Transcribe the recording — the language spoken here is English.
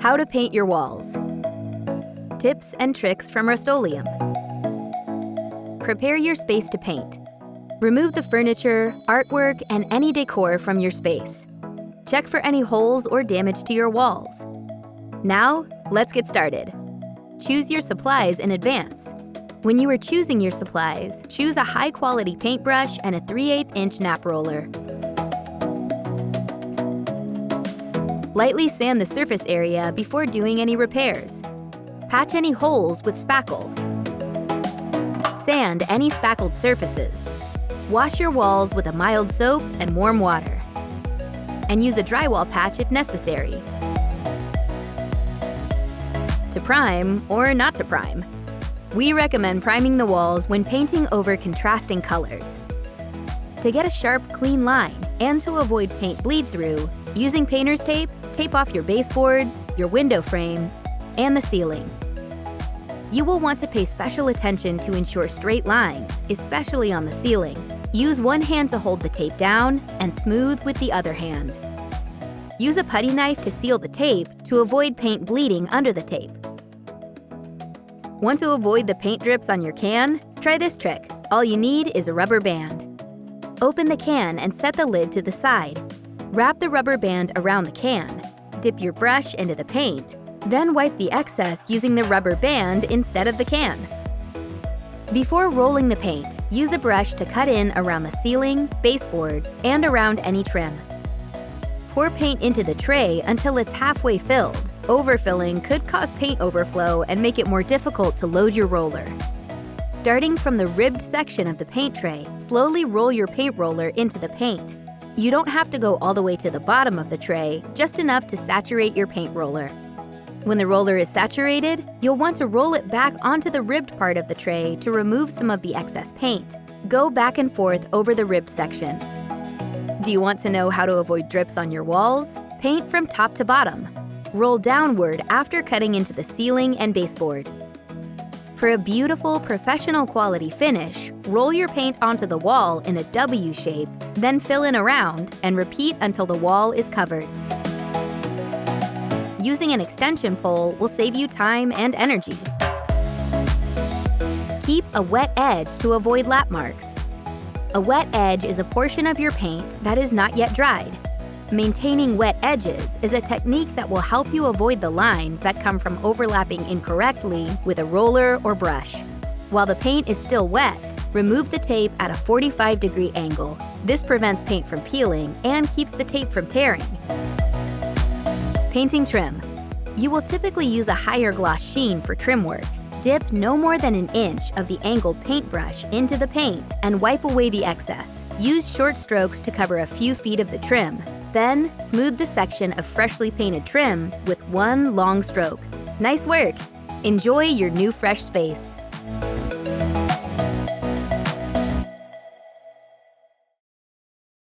How to paint your walls. Tips and tricks from Rust-Oleum. Prepare your space to paint. Remove the furniture, artwork, and any decor from your space. Check for any holes or damage to your walls. Now, let's get started. Choose your supplies in advance. When you are choosing your supplies, choose a high-quality paintbrush and a 3/8-inch nap roller. Lightly sand the surface area before doing any repairs. Patch any holes with spackle. Sand any spackled surfaces. Wash your walls with a mild soap and warm water. And use a drywall patch if necessary. To prime or not to prime. We recommend priming the walls when painting over contrasting colors. To get a sharp, clean line and to avoid paint bleed-through, using painter's tape, tape off your baseboards, your window frame, and the ceiling. You will want to pay special attention to ensure straight lines, especially on the ceiling. Use one hand to hold the tape down and smooth with the other hand. Use a putty knife to seal the tape to avoid paint bleeding under the tape. Want to avoid the paint drips on your can? Try this trick. All you need is a rubber band. Open the can and set the lid to the side. Wrap the rubber band around the can. Dip your brush into the paint, then wipe the excess using the rubber band instead of the can. Before rolling the paint, use a brush to cut in around the ceiling, baseboards, and around any trim. Pour paint into the tray until it's halfway filled. Overfilling could cause paint overflow and make it more difficult to load your roller. Starting from the ribbed section of the paint tray, slowly roll your paint roller into the paint. You don't have to go all the way to the bottom of the tray, just enough to saturate your paint roller. When the roller is saturated, you'll want to roll it back onto the ribbed part of the tray to remove some of the excess paint. Go back and forth over the ribbed section. Do you want to know how to avoid drips on your walls? Paint from top to bottom. Roll downward after cutting into the ceiling and baseboard. For a beautiful, professional quality finish, roll your paint onto the wall in a W shape, then fill in around and repeat until the wall is covered. Using an extension pole will save you time and energy. Keep a wet edge to avoid lap marks. A wet edge is a portion of your paint that is not yet dried. Maintaining wet edges is a technique that will help you avoid the lines that come from overlapping incorrectly with a roller or brush. While the paint is still wet, remove the tape at a 45-degree angle. This prevents paint from peeling and keeps the tape from tearing. Painting trim. You will typically use a higher gloss sheen for trim work. Dip no more than an inch of the angled paintbrush into the paint and wipe away the excess. Use short strokes to cover a few feet of the trim. Then, smooth the section of freshly painted trim with one long stroke. Nice work! Enjoy your new fresh space.